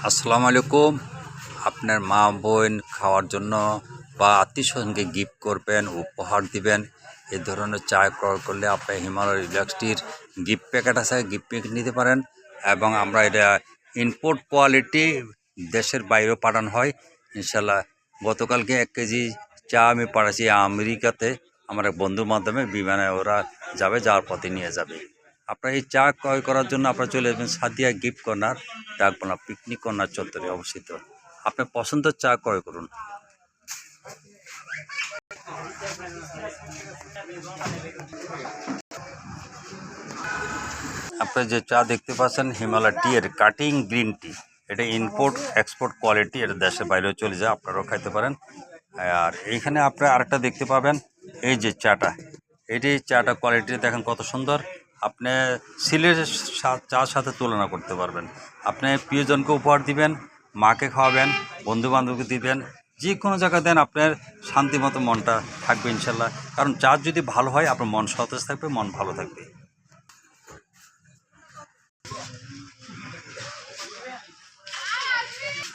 আসসালামু আলাইকুম। আপনার মা বোন খাওয়ার জন্য বা আত্মীয়স্বজনকে গিফট করবেন, উপহার দিবেন, এ ধরনের চা ক্রয় করলে আপনি হিমালয় রিল্যাক্স টির গিফট প্যাকেট আছে, গিফট প্যাকেট নিতে পারেন। এবং আমরা এটা ইম্পোর্ট কোয়ালিটি দেশের বাইরেও পাঠানো হয় ইনশাল্লাহ। গতকালকে 1 কেজি চা আমি পাঠাচ্ছি আমেরিকাতে, আমার এক বন্ধুর মাধ্যমে বিমানে ওরা যাবে, যাওয়ার পথে নিয়ে যাবে। আপনার এই চা ক্রয় করার জন্য আপনারা চলে আসবেন Sadia gift corner, ডাকবাংলা picnic corner চত্বরে অবস্থিত। আপনার পছন্দের চা ক্রয় করুন। আপনি যে চা দেখতে পাচ্ছেন হিমালয় টি এর কাটিং গ্রিন টি, এটা ইম্পোর্ট এক্সপোর্ট কোয়ালিটি, এটা দেশের বাইরেও চলে যায়, আপনারাও খাইতে পারেন। আর এইখানে আপনারা আরেকটা দেখতে পাবেন, এই যে চাটা, চাটা কোয়ালিটি দেখেন কত সুন্দর। আপনি সিলের চার সাথে তুলনা করতে পারবেন। আপনি প্রিয়জনকে উপহার দিবেন, মাকে খাওয়াবেন, বন্ধু বান্ধবকে দিবেন, যে কোনো জায়গায় দেন, আপনার শান্তি মতো মনটা থাকবে ইনশাল্লাহ। কারণ চা যদি ভালো হয় আপনার মন সতেজ থাকবে, মন ভালো থাকবে।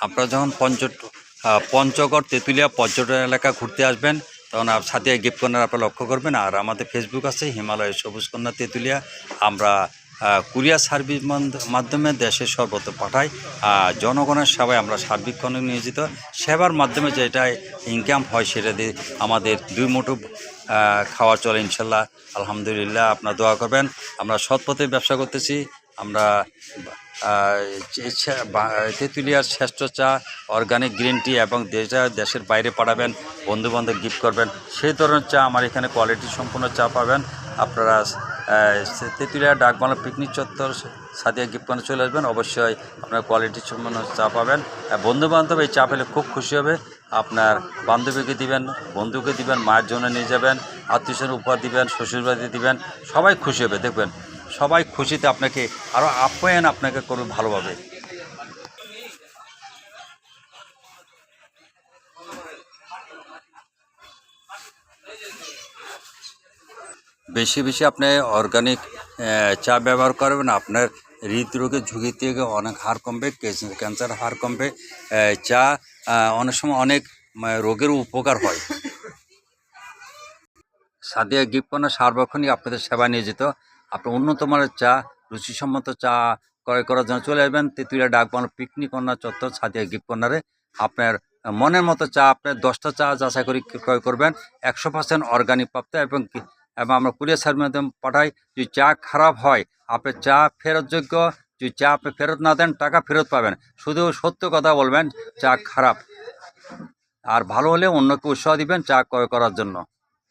আপনারা যখন পঞ্চগড় তেঁতুলিয়া পর্যটন এলাকা ঘুরতে আসবেন, তখন সাদিয়া গিফট কর্নার আপনারা লক্ষ্য করবেন। আর আমাদের ফেসবুক আছে হিমালয় সবুজ কন্যা তেঁতুলিয়া। আমরা কুরিয়ার সার্ভিস মাধ্যমে দেশের সর্বত্র পাঠাই। জনগণের সেবায় আমরা সার্বিকভাবে নিয়োজিত। সেবার মাধ্যমে যেটা ইনকাম হয় সেটা দিয়ে আমাদের 2 মুঠো খাওয়া চলে ইনশাল্লাহ। আলহামদুলিল্লাহ, আপনারা দোয়া করবেন। আমরা সৎ পথে ব্যবসা করতেছি। আমরা তেঁতুলিয়ার শ্রেষ্ঠ চা, অর্গানিক গ্রিন টি, এবং দেশের বাইরে পাঠাবেন, বন্ধুবান্ধব গিফট করবেন, সেই ধরনের চা আমার এখানে কোয়ালিটি সম্পূর্ণ চা পাবেন। আপনারা তেঁতুলিয়া ডাকবাংলা পিকনিক চত্বর সাদিয়া গিফট কর্নার চলে আসবেন, অবশ্যই আপনার কোয়ালিটি সম্পূর্ণ চা পাবেন। বন্ধুবান্ধব এই চা পেলে খুব খুশি হবে। আপনার বান্ধবীকে দিবেন, বন্ধুকে দিবেন, মায়ের জন্য নিয়ে যাবেন, আত্মীয়স্বজন উপহার দিবেন, শ্বশুরবাড়িতে দিবেন, সবাই খুশি হবে। দেখবেন সবাই খুশিতে আপনাকে আরও আপ্যায়ন আপনাকে করবে ভালোভাবে। বেশি বেশি আপনি অর্গানিক চা ব্যবহার করবেন, আপনার হৃদরোগের ঝুঁকি থেকে অনেক হার কমবে, ক্যান্সার হার কমবে। চা অনেক সময় অনেক রোগের উপকার হয়। সাদিয়া গিফট কর্নার সার্বক্ষণিক আপনাদের সেবায় নিয়োজিত। আপনার উন্নত মানের চা, রুচিসম্মত চা ক্রয় করার জন্য চলে আসবেন তেঁতুলিয়া ডাকবাংলা পিকনিক কর্নার চত্বর সাদিয়া গিফট কর্নারে। আপনার মনের মতো চা, আপনার 10টা চা যাচাই করে ক্রয় করবেন, 100% অর্গানিক প্রাপ্ত। এবং আমরা কুরিয়ার সার্ভিসের মাধ্যমে পাঠাই। যদি চা খারাপ হয় আপনার চা ফেরতযোগ্য। যদি চা আপনি ফেরত না দেন, টাকা ফেরত পাবেন। শুধু সত্য কথা বলবেন চা খারাপ, আর ভালো হলে অন্যকে উৎসাহ দিবেন চা ক্রয় করার জন্য।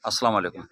আসসালামু আলাইকুম।